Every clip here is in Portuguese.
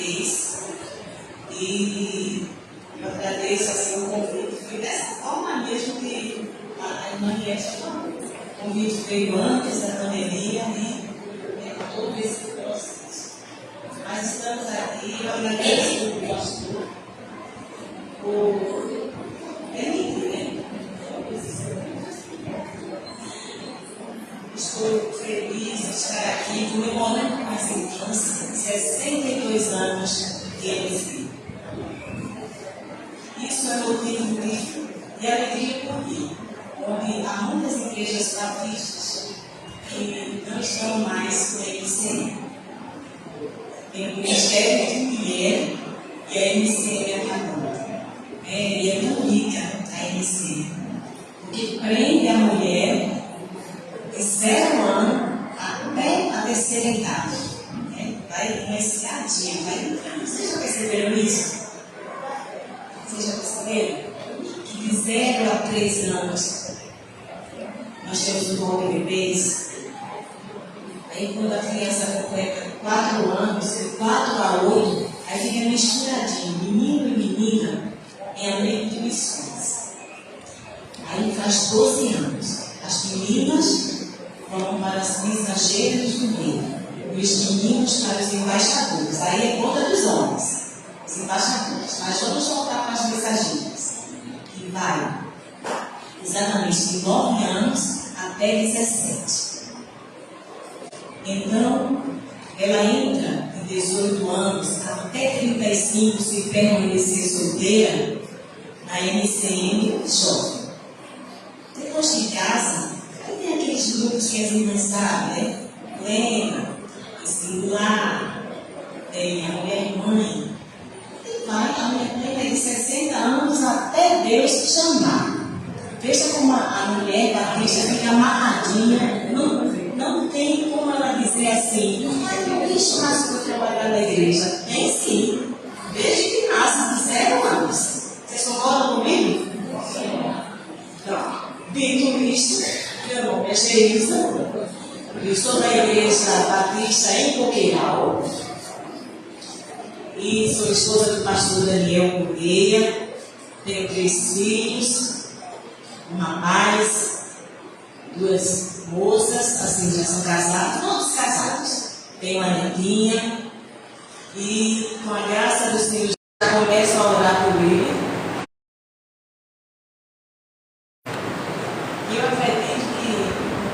fez. E eu agradeço assim, o convite. Foi dessa forma mesmo que a irmã Liette falou. O convite veio antes da pandemia e todo esse processo. Mas estamos aqui, eu agradeço o pastor por permitir, né? Estou feliz de estar aqui comemorando com essa infância, 62 anos de MC. Isso é motivo de alegria por mim, onde há muitas igrejas batistas que não estão mais com a MCM. Tem o Ministério de Mulher e a MCM acabou. E é muito rica a MCM, porque prende a mulher de 0 anos até a terceira idade. Vai iniciativa, vai entrando. Vocês já perceberam isso? Vocês já perceberam? Que de 0 a 3 anos nós temos um dom de bebês. Aí quando a criança completa 4 anos, de 4 a 8, aí fica misturadinho, menino e menina, em aumento de missões. Aí faz 12 anos. As meninas vão para as mensageiras do reino. E os meninos para os embaixadores. Aí é conta dos homens, os embaixadores. Mas vamos voltar para as mensageiras. Que vai exatamente de 9 anos até 17. Então, ela entra de 18 anos até 35, se permanecer solteira, na MCM Jovem. Depois de casa, aí tem aqueles grupos que as irmãs sabem, né? Lembra? Singular, tem a mulher-mãe, e vai, a mulher-mãe vai de 60 anos até Deus chamar. Veja como a mulher batista fica amarradinha, não tem como ela dizer assim, não vai ter bicho mais para trabalhar na igreja. Tem sim, desde que nasce de 0 anos. Vocês concordam comigo? Então, dito isto, meu nome é Geisa. Eu sou da Igreja Batista em Coqueiral e sou esposa do pastor Daniel Correia. Tenho 3 filhos, um rapaz, 2 moças, assim já são casados, todos casados. Tenho uma netinha e com a graça do Senhor já começo a orar por ele. E eu acredito que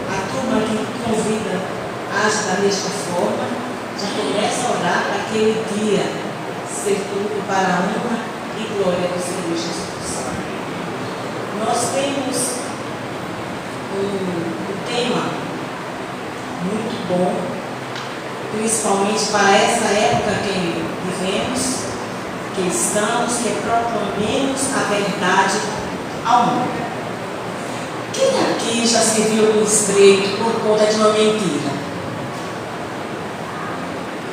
a turma que convida age da mesma forma, já começa a orar para aquele dia ser tudo para a honra e glória do Senhor Jesus. Nós temos um tema muito bom, principalmente para essa época que vivemos, que estamos, que proclamemos a verdade ao mundo. Quem aqui já se viu no estreito por conta de uma mentira?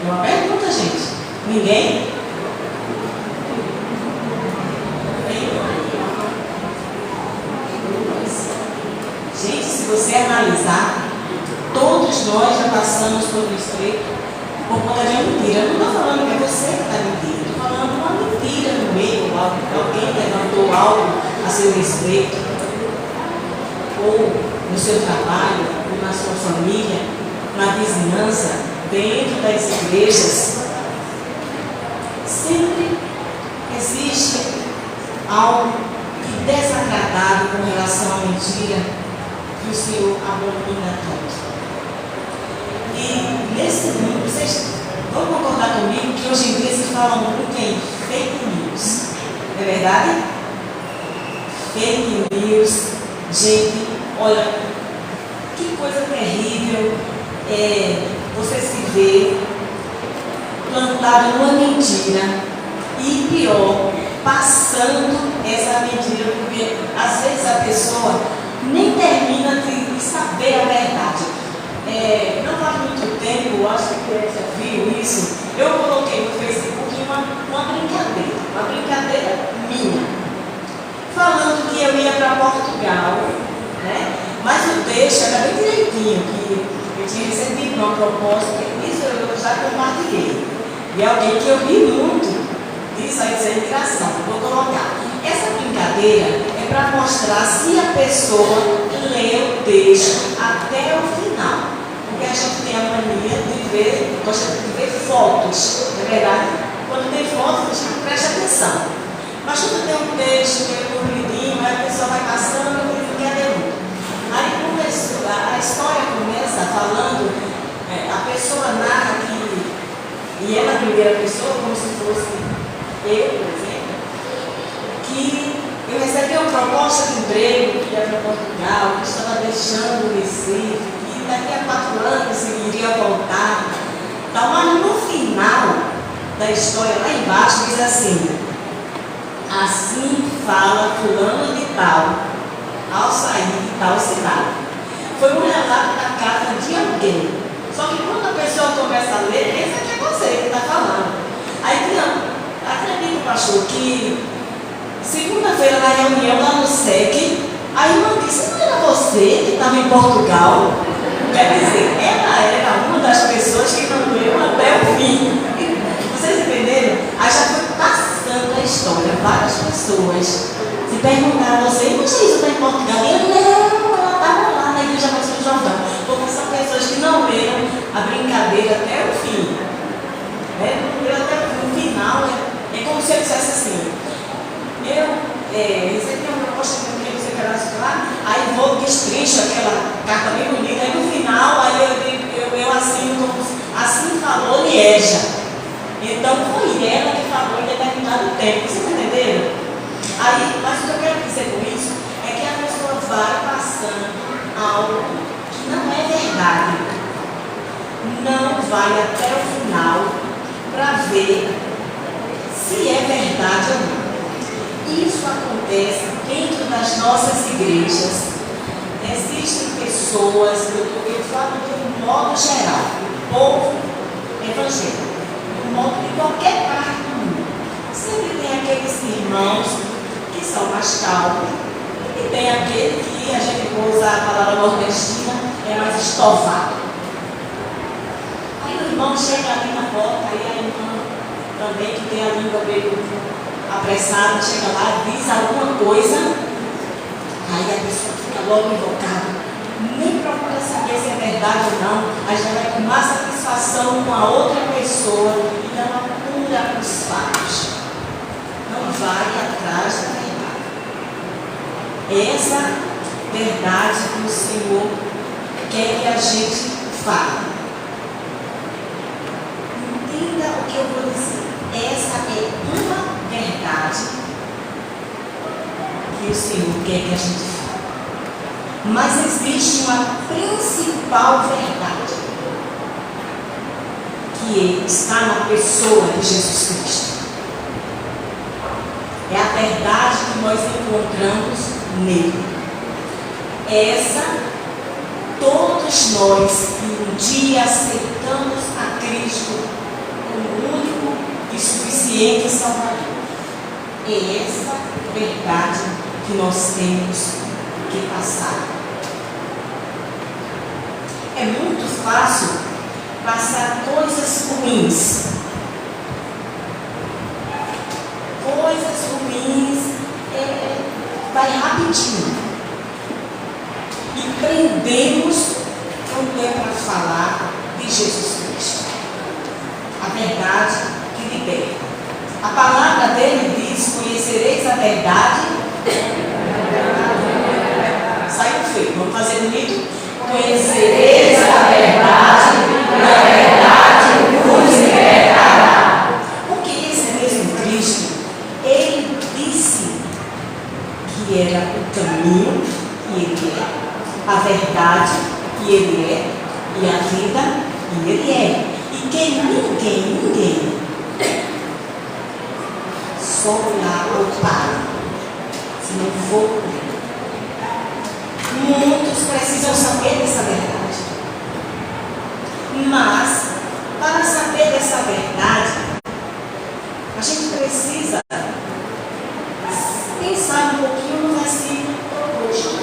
É uma pergunta, gente. Ninguém? Gente, se você analisar, todos nós já passamos por um estreito por conta de uma mentira. Eu não estou falando que é você que está mentindo, estou falando de uma mentira no meio, alguém levantou algo a seu respeito, ou no seu trabalho, ou na sua família, na vizinhança, dentro das igrejas. Sempre existe algo de desagradável com relação à mentira que o Senhor abomina tanto. E nesse mundo, vocês vão concordar comigo que hoje em dia se fala muito em fake news. Não é verdade? Fake news, gente, olha, que coisa terrível é você se ver plantado numa mentira e pior, passando essa mentira, porque às vezes a pessoa nem termina de saber a verdade. Não faz muito tempo, eu acho que você já viu isso, eu coloquei no Facebook uma brincadeira minha, falando que eu ia para Portugal, né? Mas o texto era bem direitinho, que eu tinha recebido uma proposta, isso eu já compartilhei. E a alguém que eu ri muito. Isso aí é engraçado. Vou colocar. Essa brincadeira é para mostrar se a pessoa lê o texto até o final. Porque a gente tem a mania de ver, gosta de ver fotos, não é verdade? Quando tem fotos, a gente presta atenção. Mas quando tem um texto que é compridinho, aí a pessoa vai passando e não quer ler muito. Aí começou, a história começa falando, a pessoa narra que, e é na primeira pessoa, como se fosse eu, por exemplo, que eu recebi uma proposta de emprego que ia para Portugal, que estava deixando o Recife, que daqui a 4 anos eu iria voltar. Então, mas no final da história, lá embaixo, diz assim: assim fala fulano de tal, ao sair de tal cidade. Foi um relato da casa de alguém. Só que quando a pessoa começa a ler, pensa que é você que está falando. Aí, acredito, pastor, que segunda-feira na reunião lá no SEC, a irmã disse: não era você que estava em Portugal? Quer dizer, ela era uma das pessoas que não leu até o fim. Vocês entenderam? Aí já foi passando a história. Várias pessoas se perguntaram a você: irmã Jesus está em Portugal? E eu, não, ela estava lá na igreja Batista do Jordão. Porque são pessoas que não leram a brincadeira até o fim. Não leram até o final. É como se eu dissesse assim: eu recebi uma proposta que eu queria que você queirasse lá, aí vou destrincho aquela carta bem bonita, aí no final aí eu assino como assim falou Lieja. Então foi ela que falou em determinado tempo, vocês entenderam? Aí, mas o que eu quero dizer com isso é que a pessoa vai passando algo que não é verdade, não vai até o final para ver se é verdade ou não. Isso acontece dentro das nossas igrejas. Existem pessoas, eu falo de um modo geral, o povo evangélico, no modo de qualquer parte do mundo. Sempre tem aqueles irmãos que são mais calmos, e tem aquele que a gente usa a palavra nordestina, é mais estovado. Aí o irmão chega ali na porta, aí a irmã também, que tem a língua meio apressada, chega lá, diz alguma coisa, aí a pessoa fica logo invocada, nem procura saber se é verdade ou não, aí já vai com mais satisfação com a outra pessoa e não apura os fatos, não vai atrás da verdade. Essa verdade que o Senhor quer que a gente fale. Entenda o que eu vou dizer. Essa é uma verdade que o Senhor quer que a gente fale. Mas existe uma principal verdade, que está na pessoa de Jesus Cristo. É a verdade que nós encontramos nele. Essa, todos nós que um dia aceitamos a Cristo como único e suficiente Salvador. É essa verdade que nós temos que passar. É muito fácil passar coisas ruins. Coisas ruins vai rapidinho. E prendemos quando é para falar de Jesus Cristo. A verdade que liberta. A palavra dele diz: conhecereis a verdade. Saiu feio, vamos fazer bonito? Conhecereis a verdade, e a verdade vos libertará. Porque esse mesmo Cristo, ele disse que era o caminho, e ele é, a verdade, e ele é, e a vida, e ele é. E que ninguém só olhar ou para, se não for. Muitos precisam saber dessa verdade. Mas, para saber dessa verdade, a gente precisa pensar um pouquinho no versículo proposto.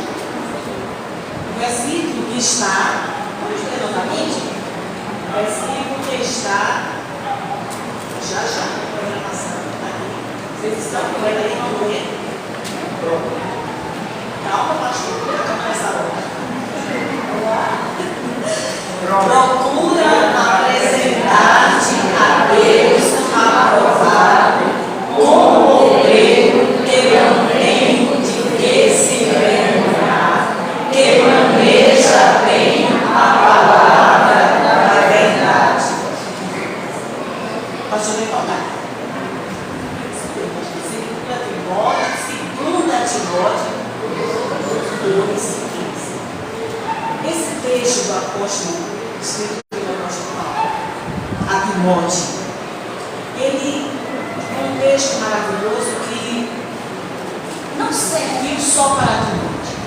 O versículo que está, vamos ler novamente? O versículo que está, Vocês estão com ela aí, vamos ver? Calma, pastor, já começa agora. Procura apresentar-te a Deus aprovado, como obreiro que não tem de que se envergonhar, que maneja bem a palavra da verdade. Pastor, vem falar. Segunda Timóteo 2:15. Esse trecho do apóstolo, escrito pelo apóstolo Paulo a Timóteo, ele é um texto maravilhoso que não serviu só para Timóteo,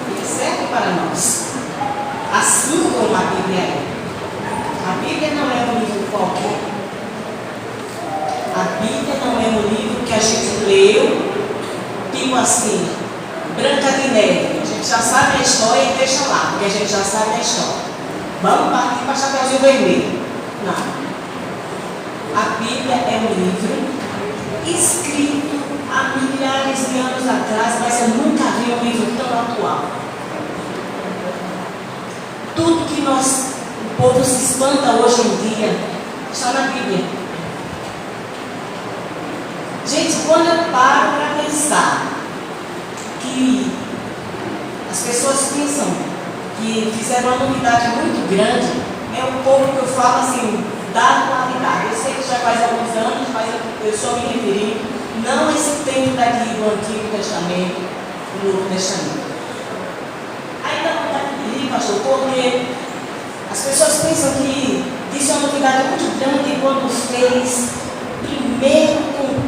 ele serve para nós, assim como a Bíblia é. A Bíblia não é um livro qualquer. A Bíblia não é um livro que a gente leu, tipo assim, Branca de Neve. A gente já sabe a história e deixa lá, porque a gente já sabe a história. Vamos partir para Chapeuzinho Vermelho. Não. A Bíblia é um livro escrito há milhares de anos atrás, mas eu nunca vi um livro tão atual. Tudo que o povo se espanta hoje em dia está na Bíblia. Gente, quando eu paro para pensar que as pessoas pensam que fizeram uma novidade muito grande, é um povo que eu falo assim, da qualidade. Eu sei que já faz alguns anos, mas eu estou me referindo, não esse tempo daqui do Antigo Testamento, do Novo Testamento. Aí dá vontade de rir, pastor, porque as pessoas pensam que isso é uma novidade muito grande quando fez primeiro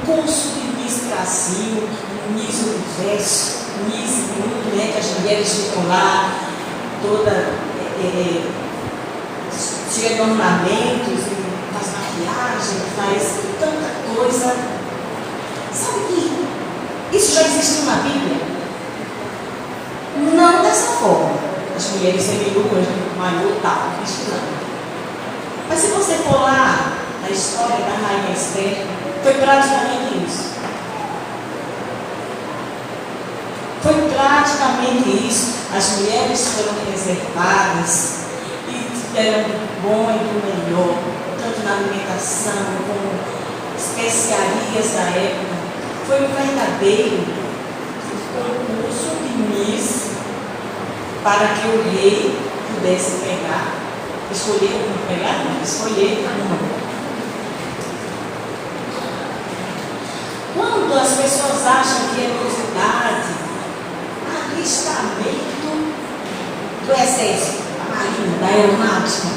concurso de Miss Brasil, Miss Universo, Miss Mundo, né, que as mulheres ficam lá, toda cheia de ornamentos, faz maquiagem, faz tanta coisa. Sabe que isso já existiu na Bíblia? Não dessa forma. As mulheres seminuas, maior e tal, isso não. Mas se você for lá na história da Rainha Esther, foi praticamente isso. Foi praticamente isso. As mulheres foram reservadas e tiveram do bom e do melhor, tanto na alimentação como especiarias da época. Foi um verdadeiro concurso de Miss para que o rei pudesse escolher uma. Quando as pessoas acham que é novidade, alistamento do exército, da marinha, da aeronáutica.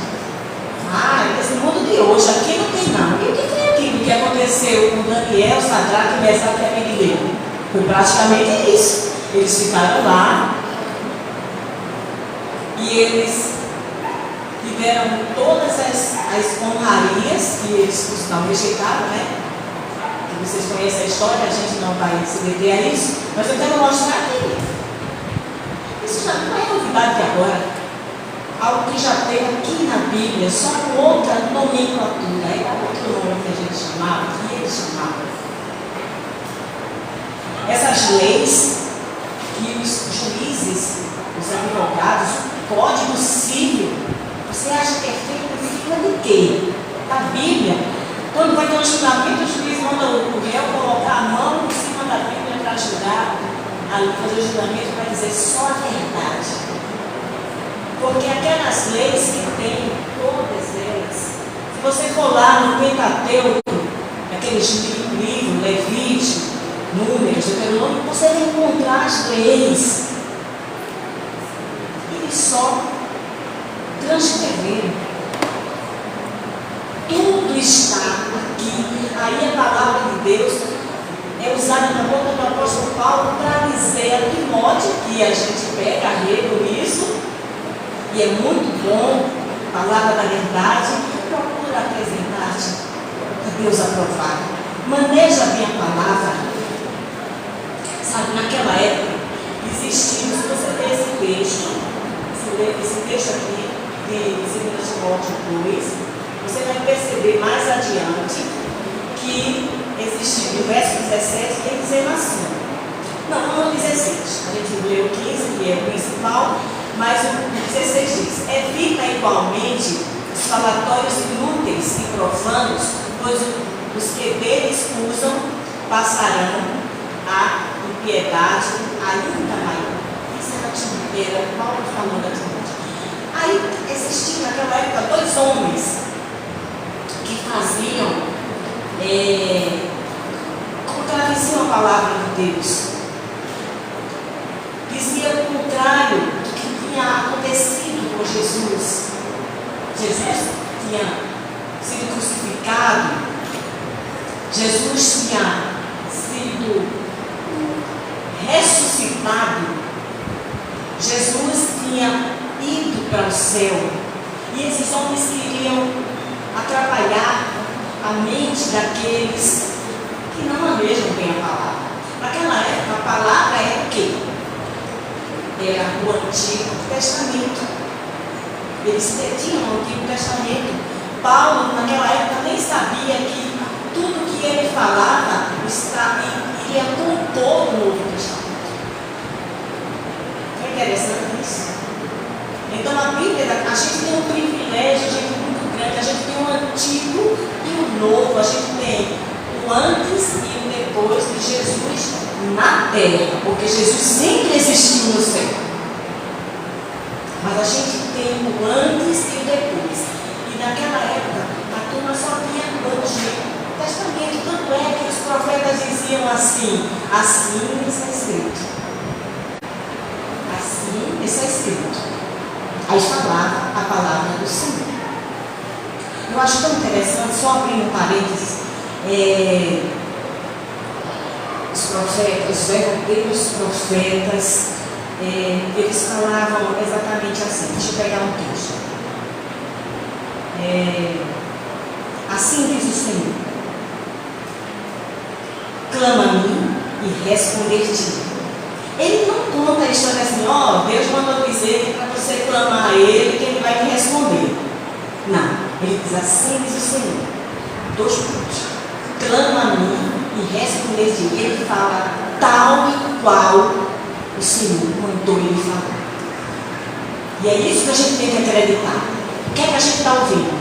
Nesse mundo de hoje, aqui não tem não. E o que tem aquilo que aconteceu com Daniel, Sadraque, Mesaque e Abednego? Foi praticamente isso. Eles ficaram lá e eles tiveram todas as honrarias que eles não rejeitaram, né? Vocês conhecem a história, a gente não vai se deter a isso, mas eu quero mostrar aqui. Isso já não é novidade de agora. Algo que já tem aqui na Bíblia, só com outra nomenclatura. Era outro nome que a gente chamava, que eles chamavam. Essas leis que os juízes, os advogados, o código civil, você acha que é feito em cima de quê? Da Bíblia. Quando vai ter um julgamento, o juiz manda o réu colocar a mão em cima da Bíblia para julgar, ali fazer o julgamento para dizer só a verdade. Porque aquelas leis que tem, todas elas, se você for lá no Pentateuco, aqueles livros, Levítico, Números, Deuteronômio, você vai encontrar as leis. Eles só transcreveram. Tudo está aqui. Aí a palavra de Deus é usada na boca do apóstolo Paulo para dizer a Timóteo, que a gente pega arrego nisso, e é muito bom, palavra da verdade, procura apresentar-te a Deus aprovado. Maneja bem a palavra. Sabe, naquela época existia, se você ler esse texto, esse texto aqui de 2 Timóteo 2, você vai perceber mais adiante que existia 17, tem dizendo assim. Não, no 16. A gente leu o 15, que é o principal, mas o 16 diz: evita igualmente os falatórios inúteis e profanos, pois os que deles usam passarão a impiedade ainda maior. Isso era Timóteo, era Paulo falando a Timóteo. Aí existiam naquela época dois homens que faziam, contradiziam a palavra de Deus. Dizia o contrário do que tinha acontecido com Jesus. Jesus tinha sido crucificado, Jesus tinha sido ressuscitado, Jesus tinha ido para o céu, e esses homens queriam atrapalhar a mente daqueles que não almejam bem a palavra. Naquela época, a palavra era o quê? Era o Antigo Testamento. Eles tinham o Antigo Testamento. Paulo, naquela época, nem sabia que tudo que ele falava iria compor o Novo Testamento. É interessante isso. Então, a Bíblia, a gente tem um privilégio, a gente muito grande, a gente tem o Antigo e o Novo, a gente tem o antes e o depois de Jesus na terra, porque Jesus sempre existiu no céu. Mas a gente tem o antes e o depois. E naquela época, a turma só tinha o Antigo Testamento. Tanto é que os profetas diziam assim: assim está escrito. Assim está escrito. Aí falava a palavra do Senhor. Eu acho tão interessante, só abrindo um parênteses, os profetas, os verdadeiros profetas, eles falavam exatamente assim. Deixa eu pegar um texto. Assim diz o Senhor: clama a mim e responder-te. Ele não conta a história assim: ó, Deus mandou dizer para você clamar a Ele que Ele vai te responder. Não, ele diz: assim diz o Senhor. 2 pontos. Clama a mim e responder-te. Ele fala tal e qual o Senhor mandou ele falar. E é isso que a gente tem que acreditar. O que é que a gente está ouvindo?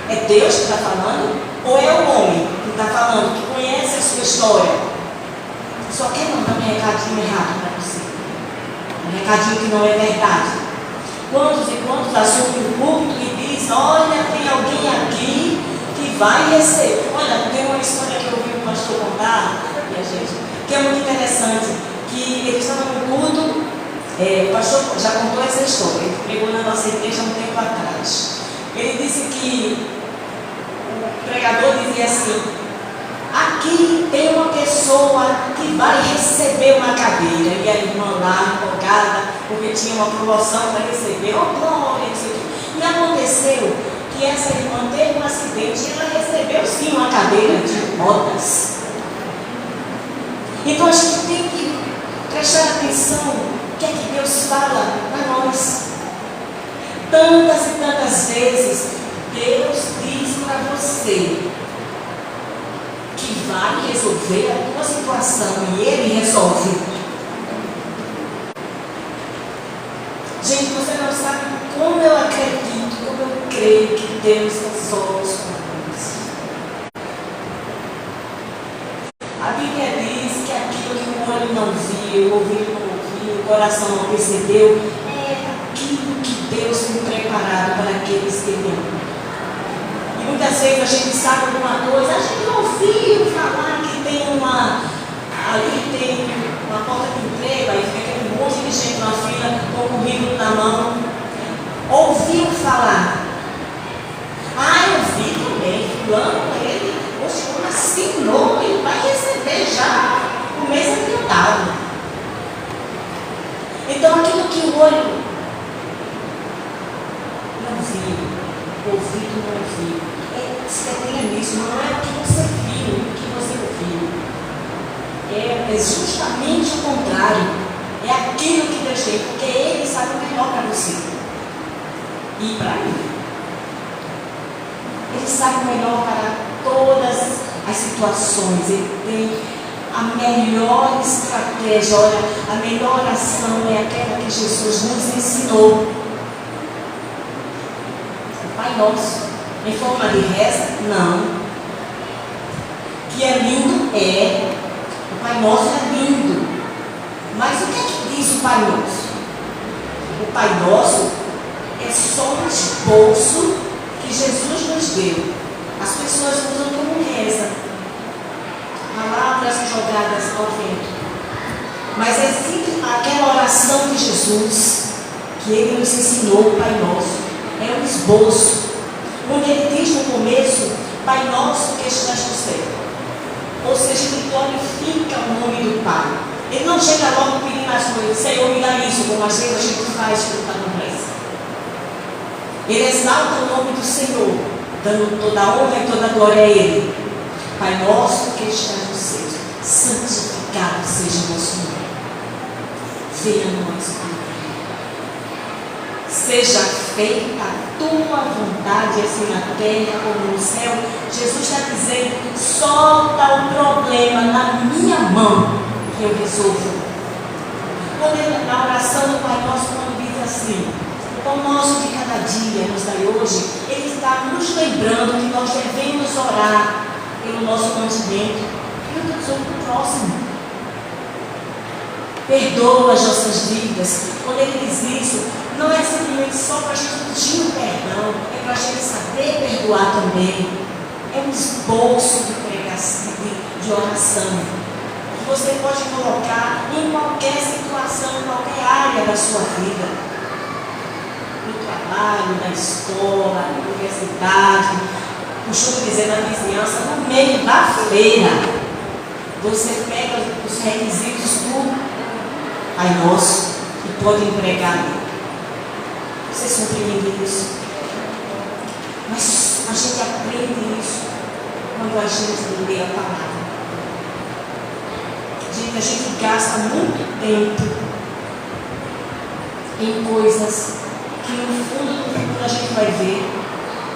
É Deus que está falando? Ou é o homem que está falando, que conhece a sua história? Só quer mandar um recadinho errado para você. Um recadinho que não é verdade. Quantos e quantos assumem o púlpito e diz: olha, tem alguém aqui que vai receber. Olha, tem uma história que eu ouvi o pastor contar, e a gente, que é muito interessante, que ele estava no culto, o pastor já contou essa história, ele pregou na nossa igreja há um tempo atrás. Ele disse que o pregador dizia assim: aqui tem uma pessoa que vai receber uma cadeira. E a irmã lá, empolgada, porque tinha uma promoção para receber. Oh, glória, isso aqui. E aconteceu que essa irmã teve um acidente e ela recebeu sim uma cadeira de rodas. Então a gente tem que prestar atenção no que é que Deus fala para nós. Tantas e tantas vezes Deus diz para você que vai resolver a tua situação e Ele resolve. Gente, você não sabe como eu acredito, como eu creio que Deus resolve os problemas. A Bíblia diz que aquilo que o olho não viu, o ouvido não ouviu, o coração não percebeu, é aquilo que Deus tem preparado para aqueles que Ele ama. E muitas vezes a gente sabe alguma coisa, a gente ouviu falar que tem ali tem uma porta de emprego, aí fica aquele monte de gente na fila com o currículo na mão. Ouviu falar. Eu vi também, fulano, ele, poxa, como assinou, ele vai receber já o mês adiantado. Então aquilo que o olho não viu, o ouvido não ouviu, se detenha nisso, não é o que você viu, o que você ouviu. É justamente o contrário. É aquilo que Deus tem, porque Ele sabe o melhor para você e para mim. Ele sabe o melhor para todas as situações. Ele tem A melhor estratégia, olha, a melhor oração é aquela que Jesus nos ensinou. O Pai Nosso, em forma de reza? Não. Que é lindo? É. O Pai Nosso é lindo. Mas o que é que diz o Pai Nosso? O Pai Nosso é só um esboço que Jesus nos deu. As pessoas usam como reza. Palavras jogadas ao vento. Mas é sempre aquela oração de Jesus que Ele nos ensinou, o Pai Nosso. É um esboço. Onde Ele diz no começo, Pai Nosso que estás no céu. Ou seja, Ele glorifica o nome do Pai. Ele não chega logo pedindo as coisas, Senhor, me dá isso, como a gente faz quando está no resto. Ele exalta o nome do Senhor, dando toda a honra e toda a glória a Ele. Pai nosso que estás no céu, santificado seja o nosso nome. Venha a nós o teu reino. Seja feita a tua vontade, assim na terra como no céu. Jesus está dizendo, solta o problema na minha mão, que eu resolvo. Quando ele, na oração do Pai Nosso, quando diz assim, o pão nosso de cada dia nos dai hoje, Ele está nos lembrando que nós devemos orar pelo nosso continente e pelo próximo. Perdoa as nossas dívidas. Quando Ele diz isso, não é simplesmente só para a gente pedir o perdão, é para a gente saber perdoar também. É um esboço de pregação, de oração. Você pode colocar em qualquer situação, em qualquer área da sua vida. No trabalho, na escola, na universidade, costumo dizer na vizinhança, no meio da feira. Você pega os requisitos do Pai Nosso e pode empregar nele. Vocês compreendem isso? Mas a gente aprende isso quando a gente lê a palavra. A gente gasta muito tempo em coisas que no fundo a gente vai ver,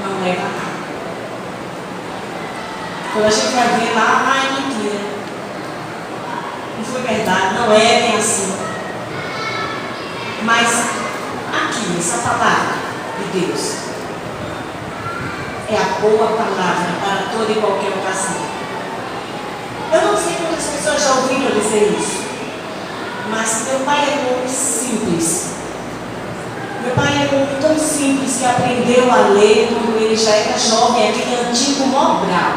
não leva a nada. Quando a gente vai ver lá, é mentira. Não foi verdade, não é bem assim. Mas aqui, essa palavra de Deus é a boa palavra para toda e qualquer ocasião. Eu não sei quantas pessoas já ouviram dizer isso, mas meu pai é muito simples. Meu pai é muito tão simples que aprendeu a ler quando ele já era jovem, aquele antigo Mobral.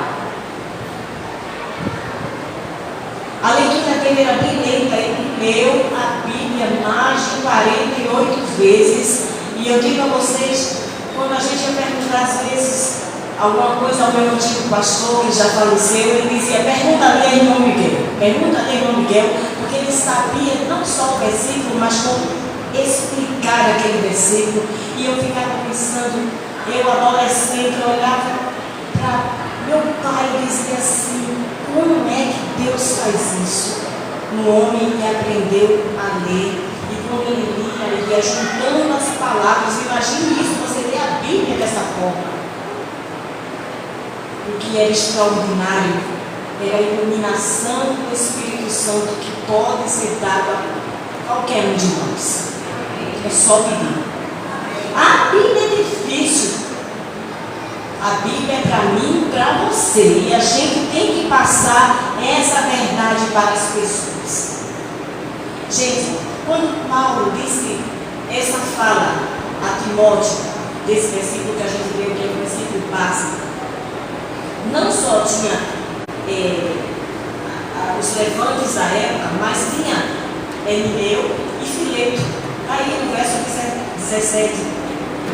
A leitura dele era bem lenta, ele leu a Bíblia mais de 48 vezes. E eu digo a vocês, quando a gente ia perguntar às vezes alguma coisa ao meu antigo pastor que já faleceu, ele dizia, pergunta ali a irmão Miguel, porque ele sabia não só o versículo, mas como explicar aquele versículo. E eu ficava pensando, eu adolescente, eu olhava para meu pai e dizia assim, como é que Deus faz isso? No homem que aprendeu a ler, e quando ele lia, ele ia juntando as palavras. Imagine isso, você lê a Bíblia dessa forma. O que era extraordinário era a iluminação do Espírito Santo que pode ser dada a qualquer um de nós. É só pedir. A Bíblia é difícil. A Bíblia é para mim e para você. E a gente tem que passar essa verdade para as pessoas. Gente, quando Paulo disse essa fala a Timóteo, desse versículo que a gente leu, que é o versículo básico, não só tinha os levantes da época, mas tinha Emineu e Fileto. Aí no verso 17,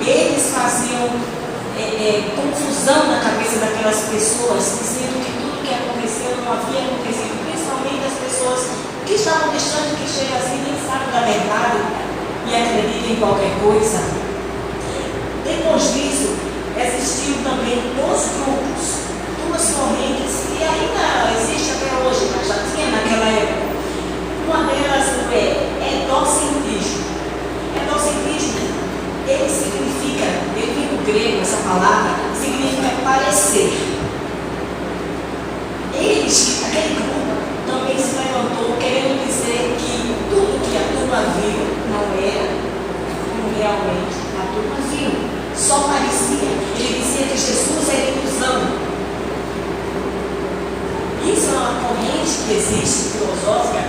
eles faziam confusão na cabeça daquelas pessoas, dizendo que tudo que aconteceu não havia acontecido, principalmente as pessoas que estavam deixando que chega assim, nem sabem da verdade e acreditam em qualquer coisa. Depois disso, existiam também dois grupos, duas correntes, que ainda existe até hoje, mas já tinha naquela época. Uma delas é edocentrismo. Edocentrismo, ele significa, ele vem do grego, essa palavra, significa parecer. Eles, aquele grupo, também só parecia. Ele dizia que Jesus era ilusão. Isso é uma corrente que existe, filosófica,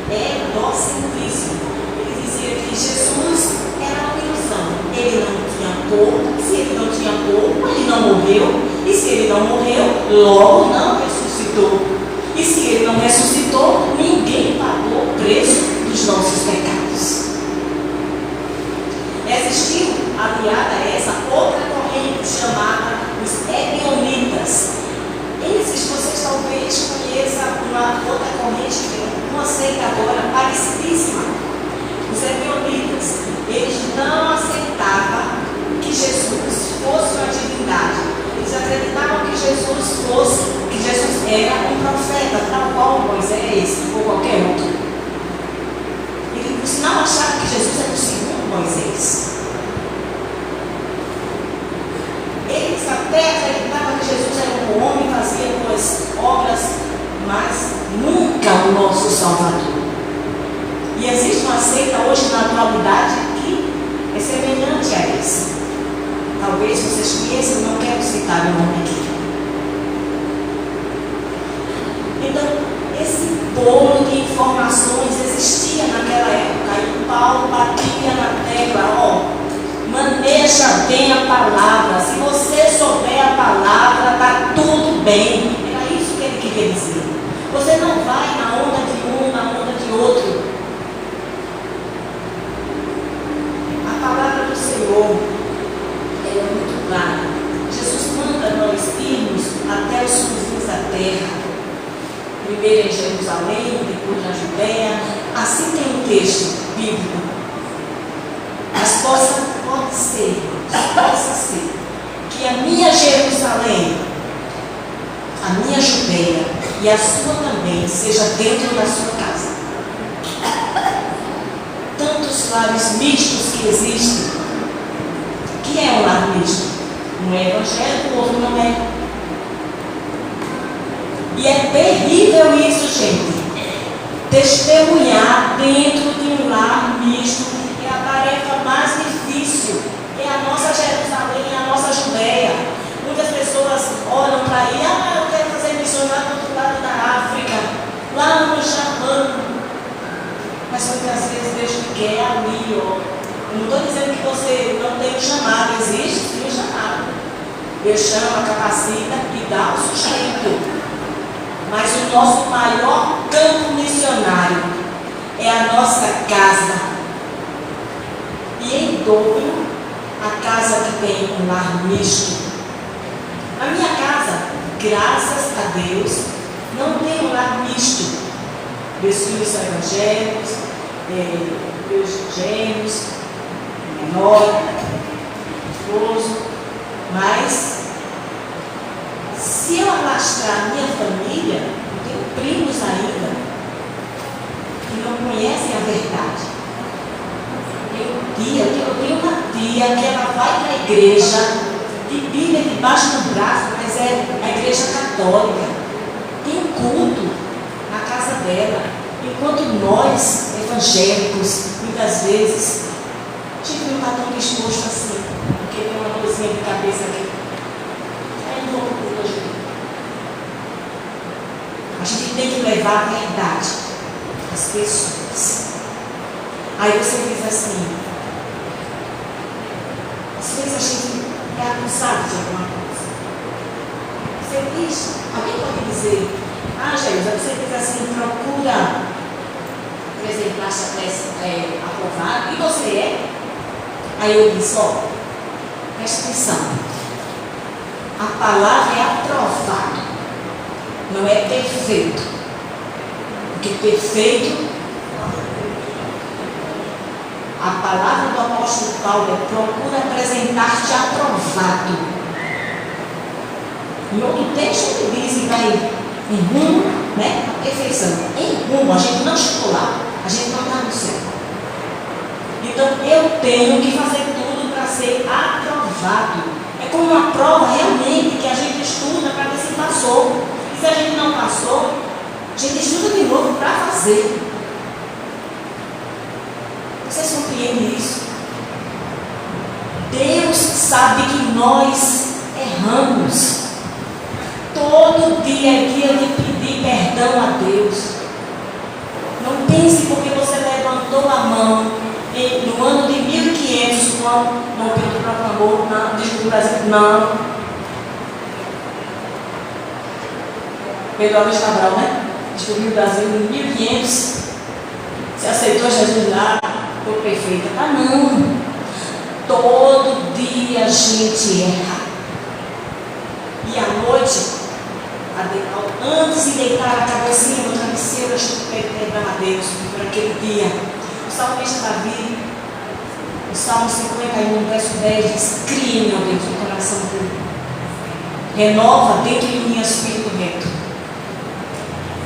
é egocentrismo. Ele dizia que Jesus era uma ilusão. Ele não tinha corpo. Se ele não tinha corpo, ele não morreu. E se ele não morreu, logo não ressuscitou. E se ele não ressuscitou, ninguém pagou o preço dos nossos pecados. Existiu, aliada a essa, outra corrente chamada os ebionitas. Vocês talvez conheçam uma outra corrente, uma seita agora parecidíssima. Os ebionitas, eles não aceitavam que Jesus fosse uma divindade. Eles acreditavam que Jesus era um profeta, tal qual Moisés ou qualquer outro. E por sinal achavam que Jesus era o segundo Moisés. Eles até acreditavam que Jesus era um homem, fazia boas obras, mas nunca o nosso Salvador. E existe uma seita hoje na atualidade que é semelhante a essa. Talvez vocês conheçam, não quero citar o nome aqui. Então, esse bolo de informações existia naquela época e Paulo batia na tecla, maneja bem a palavra. Se você souber a palavra, está tudo bem. Era isso que ele queria dizer. Você não vai na onda de um, na onda de outro. A palavra do Senhor é muito clara. Jesus manda nós irmos até os confins da terra. Primeiro em Jerusalém, depois na Judéia. Assim tem um texto bíblico. Mas pode ser que a minha Jerusalém, a minha Judéia e a sua também seja dentro da sua casa. Tantos lares mistos que existem. O que é um lar misto? Um é evangélico, o outro não é. E é terrível isso, gente. Testemunhar dentro de um lar misto é a tarefa mais difícil. É a nossa Jerusalém, a nossa Judéia. Muitas pessoas olham para aí, eu quero fazer missões lá do outro lado da África, lá no Japão. Mas muitas vezes Deus te quer ali, ó. Eu não estou dizendo que você não tem um chamado, existe sim um chamado. Deus chama, capacita e dá o sustento. Mas o nosso maior campo missionário é a nossa casa. E em dobro, a casa que tem um lar misto. A minha casa, graças a Deus, não tem um lar misto. Meus filhos são evangélicos, meus gêmeos, menor, esposo, mas se eu alastrar a minha família, eu tenho primos ainda que não conhecem a verdade. Eu tenho uma tia que ela vai para a igreja, de Bíblia debaixo do braço, mas é a igreja católica. Tem um culto na casa dela. Enquanto nós, evangélicos, muitas vezes, a gente não está tão disposto assim, porque tem uma coisinha de cabeça aqui. Aí não vou hoje. A gente tem que levar a verdade às pessoas. Aí você diz assim, às vezes a gente é acusado de alguma coisa. Você diz, alguém pode dizer, Jesus, você diz assim, procura, por exemplo, aprovado, e você é? Aí eu disse, presta atenção, a palavra é aprovado, não é perfeito, porque perfeito, a palavra do apóstolo Paulo é procura apresentar-te aprovado. Em outro texto ele diz que vai em rumo, a perfeição. Em rumo, a gente não chegou lá, a gente não está no céu. Então eu tenho que fazer tudo para ser aprovado. É como uma prova realmente que a gente estuda para ver se passou. E se a gente não passou, a gente estuda de novo para fazer. Vocês compreendem isso? Deus sabe que nós erramos. Todo dia é dia de pedir perdão a Deus. Não pense porque você levantou a mão no ano de 1500, quando Dom Pedro proclamou, desde o Brasil, não. Pedro Álvares Cabral, né? Descobriu o Brasil em 1500. Você aceitou Jesus lá, foi perfeita. Ah, não. Todo dia a gente erra. E à noite, antes de deitar a cabecinha no travesseiro, a gente pede perdão a Deus por aquele dia. O salmista Davi, o Salmo 51, verso 10 diz: cria, meu Deus, no coração puro. Renova dentro de mim espírito reto.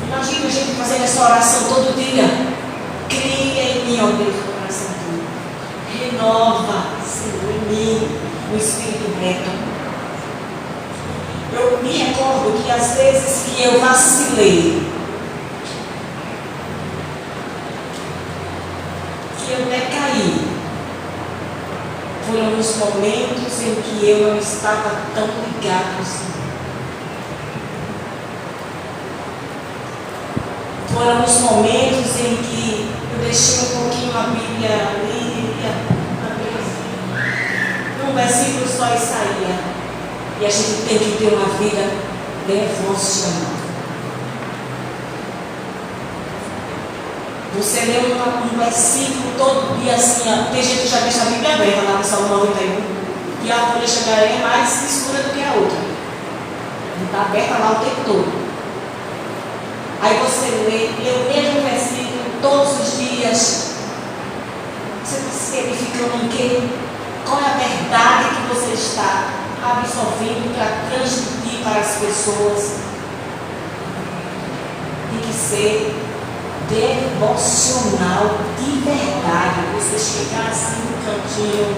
Imagina a gente fazendo essa oração todo dia. Cria em mim, ó Deus, no coração puro. Renova, Senhor, em mim o espírito reto. Eu me recordo que às vezes que eu vacilei, que eu decaí, foram os momentos em que eu não estava tão ligado assim. Foram os momentos em que eu deixei um pouquinho a Bíblia ali, um versículo só e saía. E a gente tem que ter uma vida devocional. Você lê um versículo todo dia assim, ó. Tem gente que já deixa a Bíblia aberta lá no Salmo 91. E a folha chegará é mais escura do que a outra. Está aberta lá o tempo todo. Aí você lê o mesmo versículo todos os dias. Você está edificando em quê? Qual é a verdade que você está absorvendo para transmitir para as pessoas? Tem que ser devocional de verdade. Você chegar assim no cantinho,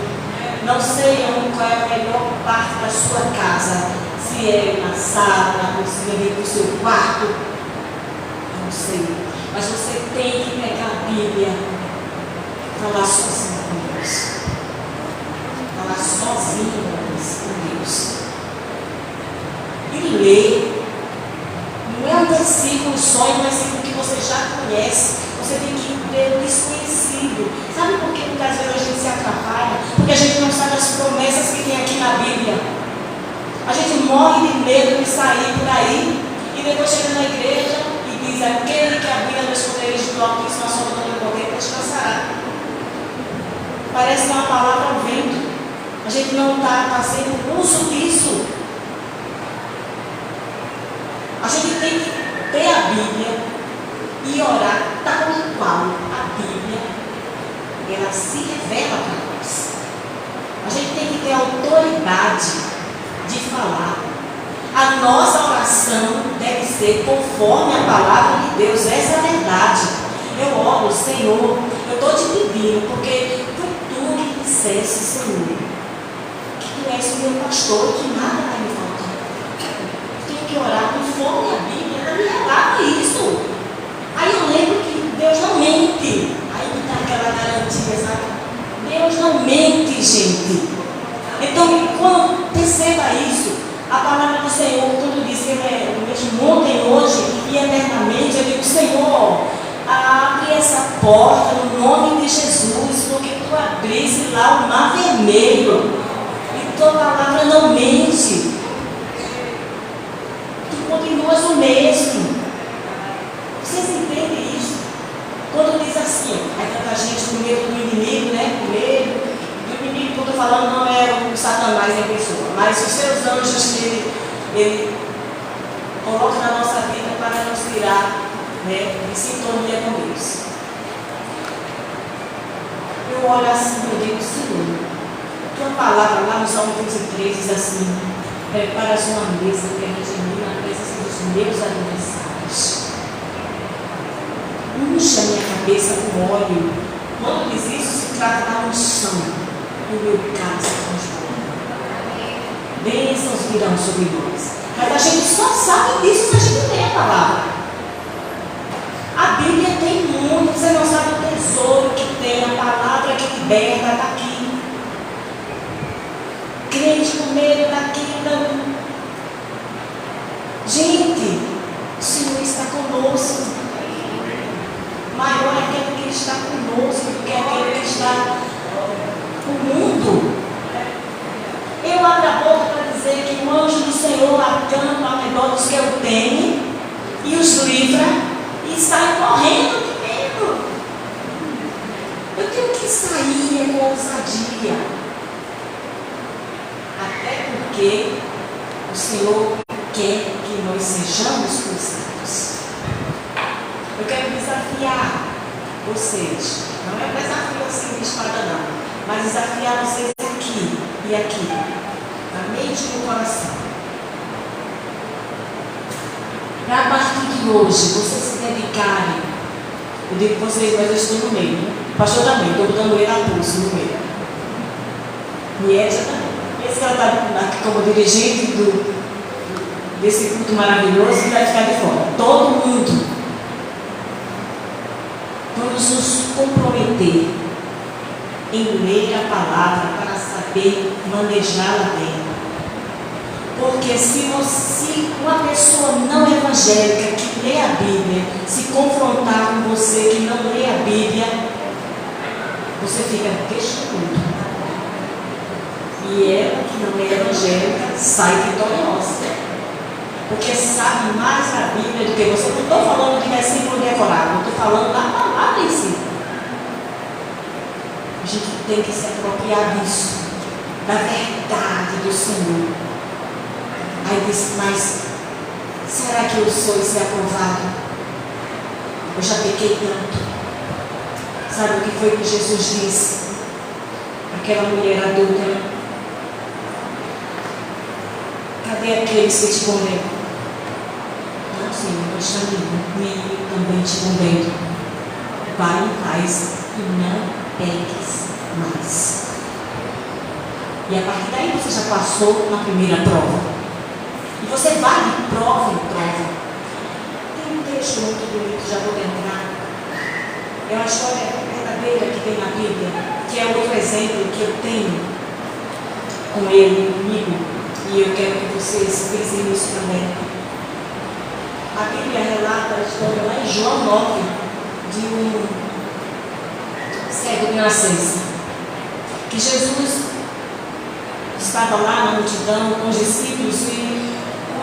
não sei qual é a melhor parte da sua casa, se é na sala, na cozinha, no seu quarto, não sei, mas você tem que pegar a Bíblia, falar sozinho com Deus. Falar sozinho com Deus. E ler. Não é um versículo só, é um versículo que você já conhece. Você tem que ler o desconhecido. Sabe por que muitas vezes a gente se atrapalha? Porque a gente não sabe as promessas que tem aqui na Bíblia. A gente morre de medo de sair por aí e depois chega na igreja e diz: aquele que habita nos esconderijos do Altíssimo, a sombra do Onipotente, descansará. Parece que é uma palavra ao vento. A gente não está fazendo uso disso. A gente tem que ter a Bíblia e orar tal qual a Bíblia ela se revela para nós. A gente tem que ter autoridade de falar. A nossa oração deve ser conforme a palavra de Deus. Essa é a verdade. Eu oro, Senhor, eu estou te pedindo, porque foi tu que disseste, Senhor, que tu és o meu pastor e que nada vai me faltar. Tenho que orar conforme a Bíblia, ela me relata isso. Aí eu lembro que Deus não mente. Aí me dá aquela garantia, sabe? Deus não mente, gente. Então, quando perceba isso, a palavra do Senhor, quando diz que Ele é o mesmo ontem, hoje e eternamente, eu digo: Senhor, abre essa porta no nome de Jesus, porque tu abriste lá o mar vermelho e tua palavra não mente. Tu continuas o mesmo. Vocês entendem isso? Quando diz assim, aí tanta gente com medo do inimigo, né? Com medo do inimigo, que eu estou falando não é o Satanás em pessoa, mas os seus anjos que ele coloca na nossa vida para nos tirar, né, de sintonia com Deus. Eu olho assim e digo: Senhor, tua palavra lá no Salmo 23 diz assim: preparas uma mesa perante mim na presença dos meus adversários. Unja minha cabeça com óleo. Quando diz isso, se trata da unção. O meu cálice transborda. Bênçãos virão sobre nós. Mas a gente só sabe disso se a gente lê a palavra. A Bíblia tem muito. Você não sabe o tesouro que tem. A palavra que liberta está aqui. Crê e os livra e saem correndo de medo. Eu tenho que sair com ousadia. Até porque o Senhor quer que nós sejamos ousados. Eu quero desafiar vocês. Não é um desafio assim de espada não, mas desafiar vocês aqui e aqui, na mente e no coração. Para a partir de hoje, vocês se dedicarem. Eu digo vocês, mas eu estou no meio, né? O pastor também, estou botando ele a pulso no meio. Miédia também. Esse que ela está aqui como dirigente desse culto maravilhoso e vai ficar de fora. Todo mundo. Vamos nos comprometer em ler a palavra para saber manejá-la bem. Porque se uma pessoa não evangélica que lê a Bíblia se confrontar com você que não lê a Bíblia, você fica questionando. E ela que não é evangélica sai vitoriosa. Porque sabe mais da Bíblia do que você. Não estou falando de versículo decorado, não estou falando da palavra em si. A gente tem que se apropriar disso, da verdade do Senhor. Aí disse, mas será que eu sou esse aprovado? Eu já pequei tanto. Sabe o que foi que Jesus disse? Aquela mulher adúltera. Cadê aqueles que te condenam? Não, Senhor, eu também te condeno. Vai em paz e não peques mais. E a partir daí você já passou na primeira prova. E você vai de prova em prova. Tem um texto muito bonito, já vou terminar. É uma história verdadeira que tem na Bíblia, que é outro exemplo que eu tenho com ele, comigo, e eu quero que vocês pensem nisso também. A Bíblia relata a história lá em João 9 de um cego de nascença, que Jesus estava lá na multidão com os discípulos e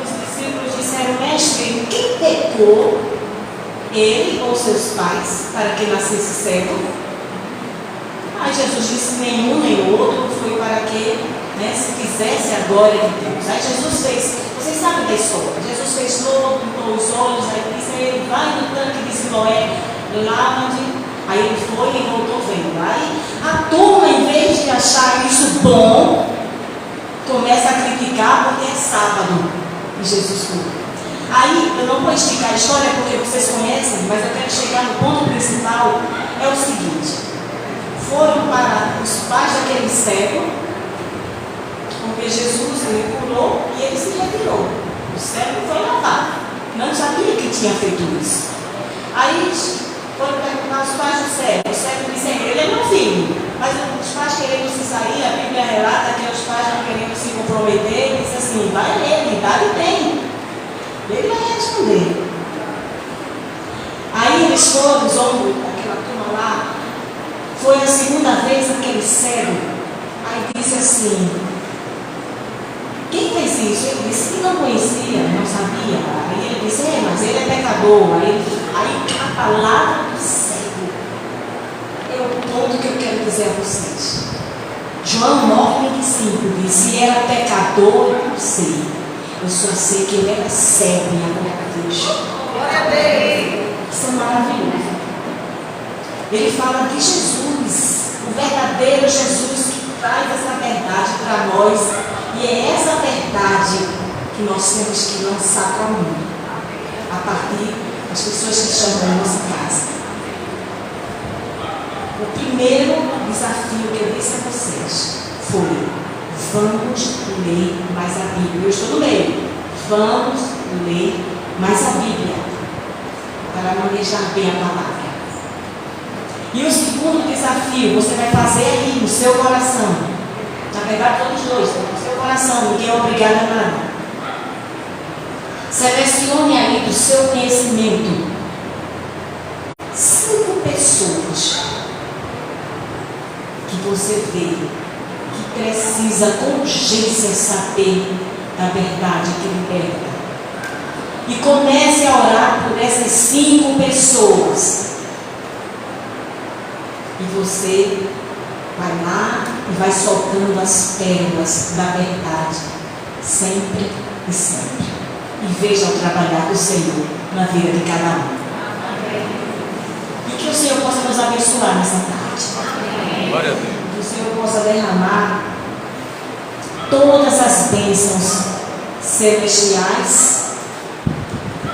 os discípulos disseram, mestre, quem pecou, ele ou seus pais, para que nascesse cego? Aí Jesus disse, nenhum nem outro, foi para que se fizesse a glória de Deus. Aí Jesus fez, vocês sabem da história, Jesus fez lodo, pintou os olhos, aí disse a ele, vai no tanque de Siloé, lava-te. Aí ele foi e voltou vendo. Aí a turma, em vez de achar isso bom, começa a criticar porque é sábado e Jesus foi. Aí eu não vou esticar a história porque vocês conhecem, mas eu quero chegar no ponto principal. É o seguinte: foram para os pais daquele cego, porque Jesus ele curou e ele se retirou. O cego foi lavado, não sabia que tinha feito isso. Aí foram perguntar aos pais do cego. O cego disse, ele é meu filho. Mas os pais querendo se sair, a Bíblia relata que os pais não querendo se comprometer, e disse assim, vai ele, dá-lhe bem. Ele vai responder. Aí eles foram, os homens daquela turma lá, foi a segunda vez aquele cego. Aí disse assim, quem fez isso? Ele disse que não conhecia, não sabia. Aí ele disse, mas ele é pecador. Aí a palavra do cego é o ponto que eu quero dizer a vocês. João 9,25 diz, se era pecador, eu não sei. Eu só sei que ele era cego e agora a Deus. Glória a Deus. Isso é maravilhoso. Ele fala de Jesus, o verdadeiro Jesus que traz essa verdade para nós. E é essa verdade que nós temos que lançar para o mundo, a partir das pessoas que estão na nossa casa. O primeiro desafio que eu disse a vocês foi: vamos ler mais a Bíblia. Eu estou no meio. Vamos ler mais a Bíblia para manejar bem a palavra. E o segundo desafio você vai fazer aí no seu coração. Na verdade, todos dois, no seu coração, ninguém é obrigado a nada. Selecione aí do seu conhecimento 5 pessoas que você vê que precisa com urgência saber da verdade que liberta. E comece a orar você vai lá e vai soltando as pérolas da verdade, sempre e sempre. E veja o trabalhar do Senhor na vida de cada um. E que o Senhor possa nos abençoar nessa tarde. Glória a Deus. Que o Senhor possa derramar todas as bênçãos celestiais,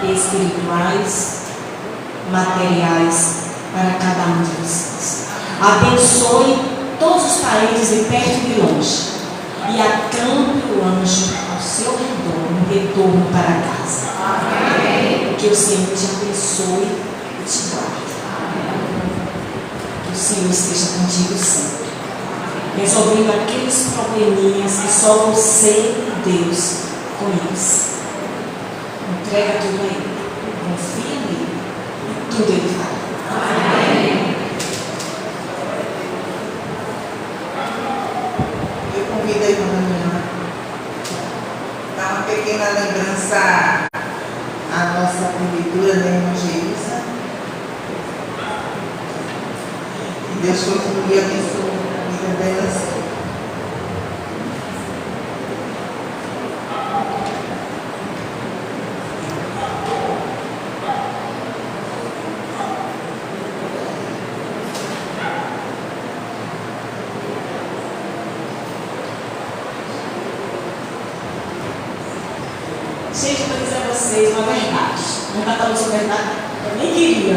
espirituais, materiais para cada um de vocês. Abençoe todos os parentes de perto e de longe e acampe o anjo ao seu redor no retorno para casa. Amém. Que o Senhor te abençoe e te guarde. Que o Senhor esteja contigo sempre, resolvendo aqueles probleminhas que só você e Deus conhecem. Entrega tudo a Ele, confia nele e tudo Ele fará. Amém. Eu convido a irmã Daniela dar uma pequena lembrança à nossa prefeitura, da irmã Geisa. Que Deus continue abençoando a vida delas. Gente, eu vou dizer a vocês uma verdade. Não está falando sobre verdade, eu nem queria.